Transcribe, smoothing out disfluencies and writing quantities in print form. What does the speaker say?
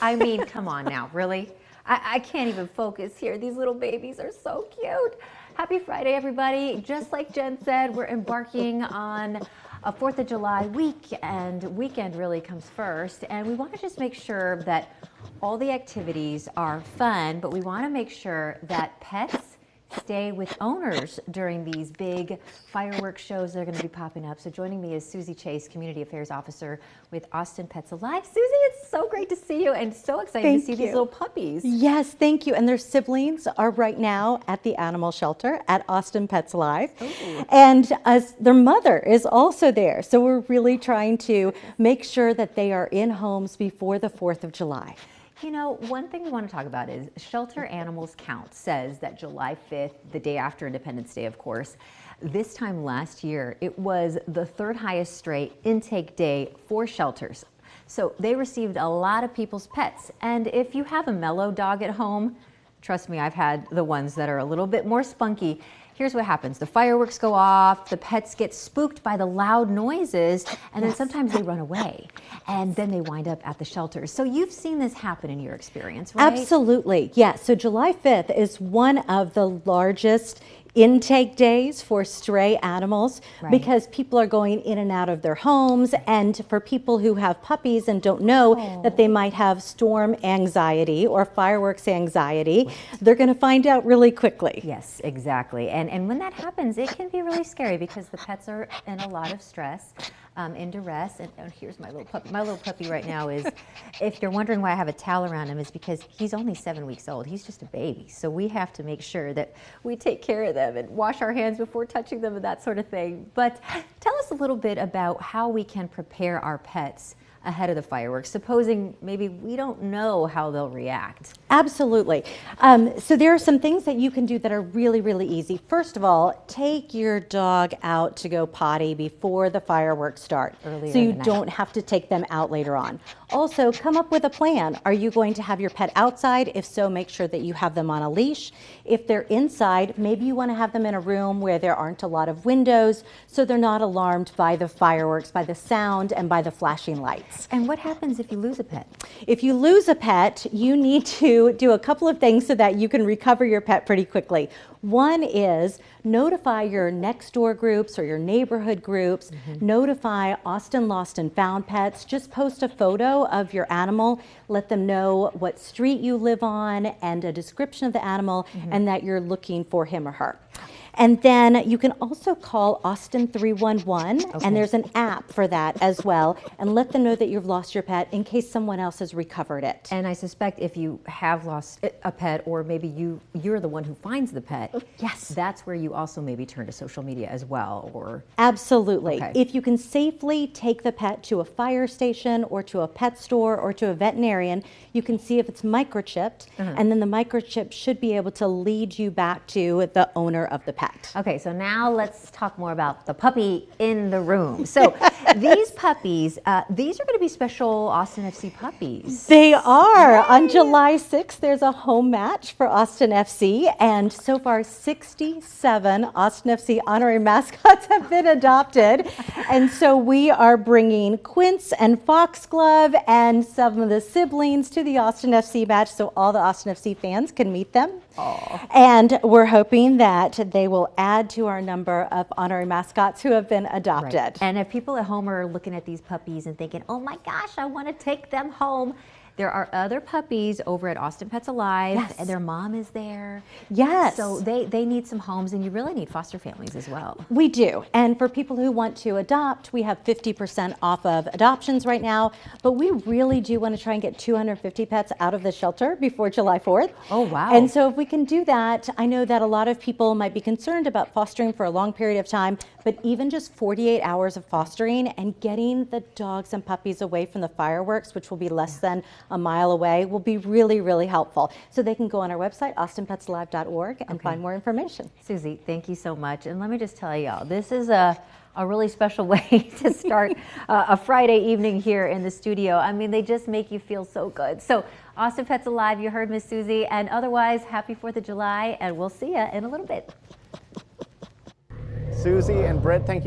I mean, come on now, really? I can't even focus here. These little babies are so cute. Happy Friday, everybody. Just like Jen said, we're embarking on a 4th of July week, and weekend really comes first. And we want to just make sure that all the activities are fun, but we want to make sure that pets stay with owners during these big fireworks shows that are going to be popping up. So joining me is Susie Chase, Community Affairs Officer with Austin Pets Alive. Susie, it's so great to see you and so excited to see these little puppies. Yes, thank you. And their siblings are right now at the animal shelter at Austin Pets Alive. Ooh. And their mother is also there. So we're really trying to make sure that they are in homes before the 4th of July. You know, one thing we want to talk about is Shelter Animals Count says that July 5th, the day after Independence Day, of course, this time last year, it was the 3rd highest stray intake day for shelters. So they received a lot of people's pets. And if you have a mellow dog at home, trust me, I've had the ones that are a little bit more spunky. Here's what happens. The fireworks go off, the pets get spooked by the loud noises, and then sometimes they run away, and then they wind up at the shelters. So you've seen this happen in your experience, right? Absolutely, yes. So July 5th is one of the largest intake days for stray animals because people are going in and out of their homes, and for people who have puppies and don't know that they might have storm anxiety or fireworks anxiety, they're going to find out really quickly. Yes, exactly. And when that happens, it can be really scary because the pets are in a lot of stress, in duress. And here's my little puppy. My little puppy right now is, if you're wondering why I have a towel around him, is because he's only 7 weeks old. He's just a baby. So we have to make sure that we take care of them and wash our hands before touching them and that sort of thing. But tell us a little bit about how we can prepare our pets ahead of the fireworks, supposing maybe we don't know how they'll react. Absolutely. So there are some things that you can do that are really, really easy. First of all, take your dog out to go potty before the fireworks start, Earlier so you in the don't have to take them out later on. Also, come up with a plan. Are you going to have your pet outside? If so, make sure that you have them on a leash. If they're inside, maybe you want to have them in a room where there aren't a lot of windows, so they're not alarmed by the fireworks, by the sound, and by the flashing lights. And what happens if you lose a pet? If you lose a pet, you need to do a couple of things so that you can recover your pet pretty quickly. One is notify your next door groups or your neighborhood groups, notify Austin Lost and Found Pets, just post a photo of your animal, let them know what street you live on and a description of the animal and that you're looking for him or her. And then you can also call Austin 311, and there's an app for that as well, and let them know that you've lost your pet in case someone else has recovered it. And I suspect if you have lost a pet, or maybe you're the one who finds the pet, yes, that's where you also maybe turn to social media as well, or... Absolutely. If you can safely take the pet to a fire station or to a pet store or to a veterinarian, you can see if it's microchipped, and then the microchip should be able to lead you back to the owner of the pet. Okay, so now let's talk more about the puppy in the room. So these puppies, these are going to be special Austin FC puppies. They are. Yay. On July 6th, there's a home match for Austin FC, and so far 67 Austin FC honorary mascots have been adopted. And so we are bringing Quince and Foxglove and some of the siblings to the Austin FC match so all the Austin FC fans can meet them. Aww. And we're hoping that they will add to our number of honorary mascots who have been adopted. Right. And if people at home are looking at these puppies and thinking, oh my gosh, I want to take them home, there are other puppies over at Austin Pets Alive, and their mom is there. Yes. So they need some homes, and you really need foster families as well. We do. And for people who want to adopt, we have 50% off of adoptions right now, but we really do want to try and get 250 pets out of the shelter before July 4th. Oh, wow. And so if we can do that, I know that a lot of people might be concerned about fostering for a long period of time, but even just 48 hours of fostering and getting the dogs and puppies away from the fireworks, which will be less than a mile away, will be really, really helpful. So they can go on our website, austinpetsalive.org, and find more information. Susie, thank you so much. And let me just tell y'all, this is a really special way to start a Friday evening here in the studio. I mean, they just make you feel so good. So Austin Pets Alive, you heard Miss Susie, and otherwise, happy 4th of July, and we'll see you in a little bit. Susie and Britt, thank you